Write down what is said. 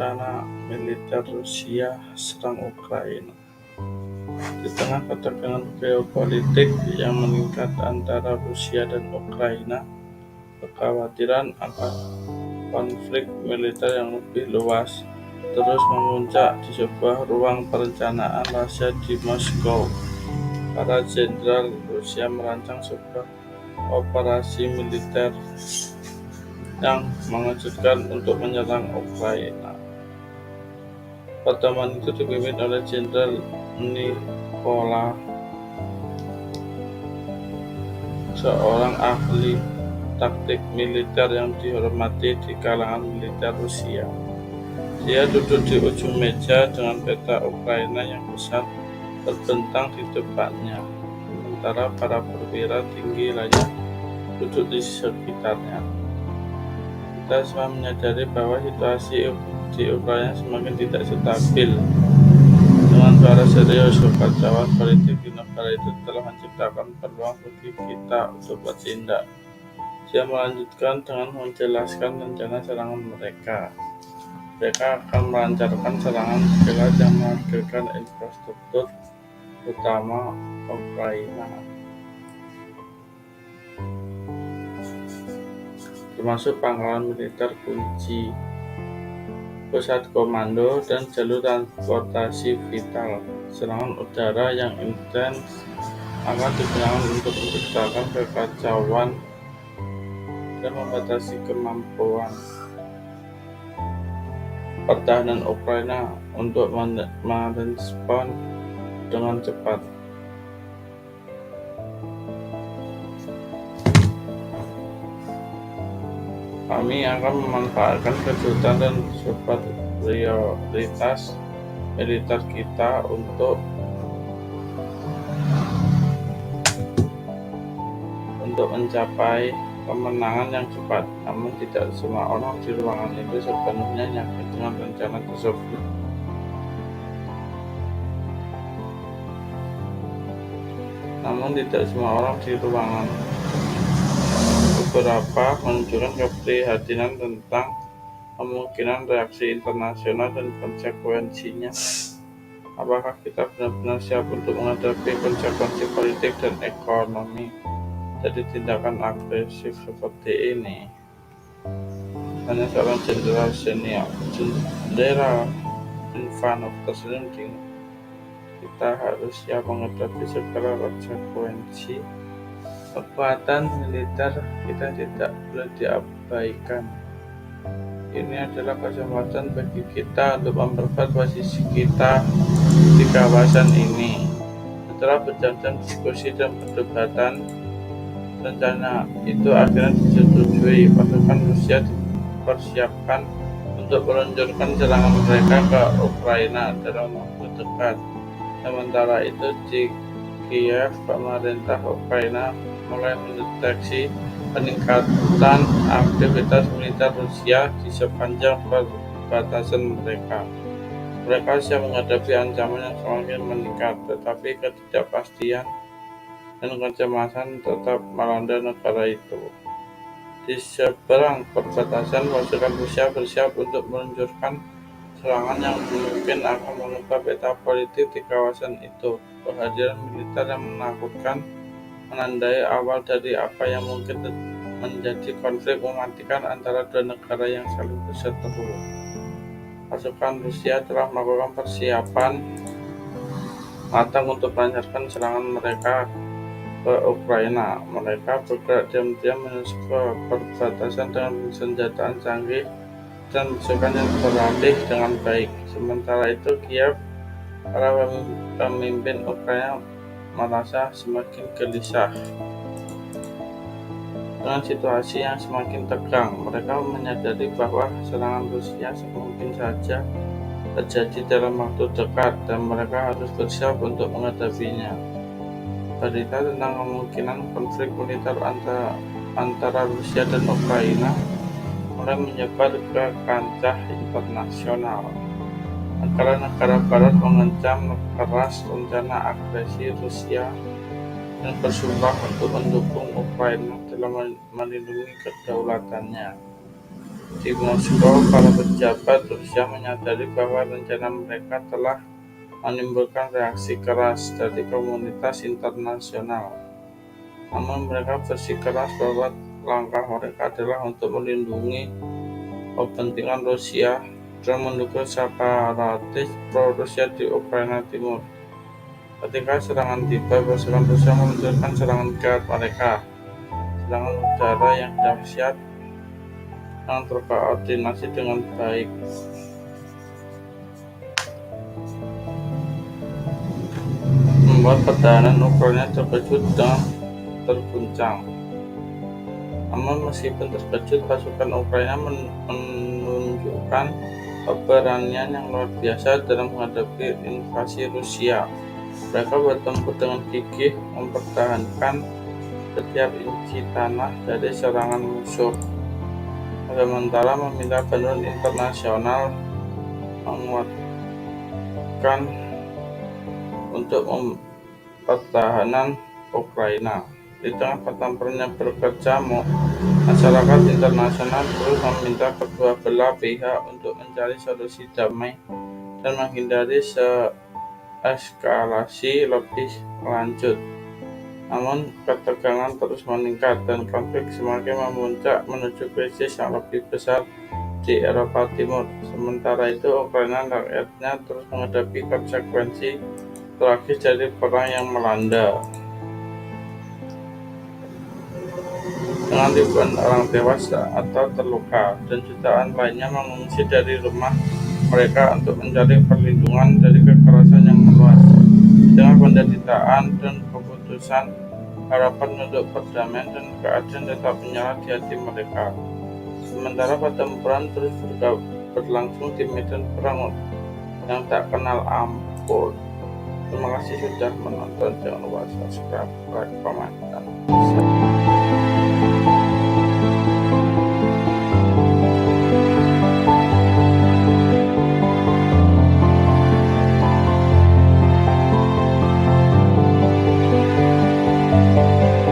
rencana militer Rusia serang Ukraina. Di tengah ketegangan geopolitik yang meningkat antara Rusia dan Ukraina, kekhawatiran akan konflik militer yang lebih luas terus memuncak di sebuah ruang perencanaan rahasia di Moskow. Para jenderal Rusia merancang sebuah operasi militer yang mengejutkan untuk menyerang Ukraina. Pertemuan itu dipimpin oleh Jenderal Nikola, seorang ahli taktik militer yang dihormati di kalangan militer Rusia. Dia duduk di ujung meja dengan peta Ukraina yang besar terbentang di depannya, sementara para perwira tinggi lainnya duduk di sekitarnya. Kita semua menyadari bahwa situasi di Ukraina semakin tidak stabil. Dengan suara serius, kekacauan politik di negara itu telah menciptakan peluang bagi kita untuk bertindak. Dia melanjutkan dengan menjelaskan rencana serangan mereka. Mereka akan melancarkan serangan kilat yang menghancurkan infrastruktur utama Ukraina, termasuk pangkalan militer kunci, pusat komando, dan jalur transportasi vital. Serangan udara yang intens akan digunakan untuk menciptakan kekacauan dan membatasi kemampuan pertahanan Ukraina untuk merespon dengan cepat. Kami akan memanfaatkan kejutan dan superioritas militer kita untuk mencapai kemenangan yang cepat. Namun tidak semua orang di ruangan itu sepenuhnya yakin dengan rencana tersebut. Beberapa menunjukkan keprihatinan tentang kemungkinan reaksi internasional dan konsekuensinya. Apakah kita benar-benar siap untuk menghadapi konsekuensi politik dan ekonomi dari tindakan agresif seperti ini? Hanya seorang jenderal senior, Jenderal Ivanov, tersenyum dingin. Kita harus siap menghadapi segala konsekuensi. Kekuatan militer kita tidak boleh diabaikan. Ini adalah kesempatan bagi kita untuk memperkuat posisi kita di kawasan ini. Setelah berjam-jam diskusi dan perdebatan, rencana itu akhirnya disetujui. Pasukan Rusia dipersiapkan untuk meluncurkan serangan mereka ke Ukraina dalam waktu dekat. Sementara itu di Kiev, pemerintah Ukraina mulai mendeteksi peningkatan aktivitas militer Rusia di sepanjang perbatasan mereka. Mereka siap menghadapi ancaman yang semakin meningkat, tetapi ketidakpastian dan kecemasan tetap melanda negara itu. Di seberang perbatasan, pasukan Rusia bersiap untuk meluncurkan serangan yang mungkin akan mengubah peta politik di kawasan itu. Kehadiran militer yang menakutkan menandai awal dari apa yang mungkin menjadi konflik mematikan antara dua negara yang saling berseteru. Pasukan Rusia telah melakukan persiapan matang untuk melancarkan serangan mereka ke Ukraina. Mereka bergerak diam-diam menuju ke perbatasan dengan senjata canggih dan pasukan yang terlatih dengan baik. Sementara itu, Kiev, para pemimpin Ukraina merasa semakin gelisah dengan situasi yang semakin tegang. Mereka menyadari bahwa serangan Rusia mungkin saja terjadi dalam waktu dekat dan mereka harus bersiap untuk menghadapinya. Berita tentang kemungkinan konflik militer antara Rusia dan Ukraina mulai menyebar ke kancah internasional. Negara-negara Barat mengancam keras rencana agresi Rusia dan bersumpah untuk mendukung Ukraina dalam melindungi kedaulatannya. Di Moskow, para pejabat Rusia menyadari bahwa rencana mereka telah menimbulkan reaksi keras dari komunitas internasional. Namun mereka bersikeras bahwa langkah mereka adalah untuk melindungi kepentingan Rusia dan mendukung separatis pro-Rusia di Ukraina Timur. Ketika serangan tiba, pasukan Rusia meluncurkan serangan ke mereka. Serangan udara yang dahsyat yang terkoordinasi dengan baik membuat pertahanan Ukraina terkejut dan terguncang. Namun meskipun terkejut, pasukan Ukraina menunjukkan keberanian yang luar biasa dalam menghadapi invasi Rusia. Mereka bertempur dengan gigih, mempertahankan setiap inci tanah dari serangan musuh. Sementara meminta bantuan internasional menguatkan untuk pertahanan Ukraina. Di tengah pertempuran yang berkecamuk, masyarakat internasional terus meminta kedua belah pihak untuk mencari solusi damai dan menghindari eskalasi lebih lanjut. Namun ketegangan terus meningkat dan konflik semakin memuncak menuju krisis yang lebih besar di Eropa Timur. Sementara itu, Ukraina dan rakyatnya terus menghadapi konsekuensi tragis dari perang yang melanda, dengan ribuan orang tewas atau terluka dan jutaan lainnya mengungsi dari rumah mereka untuk mencari perlindungan dari kekerasan yang meluas. Di tengah penderitaan dan keputusan, harapan untuk perdamaian dan keadilan tetap menyala di hati mereka. Sementara pertempuran terus berlangsung di medan perang yang tak kenal ampun. Terima kasih sudah menonton. Jangan lupa subscribe, like, komen, dan share.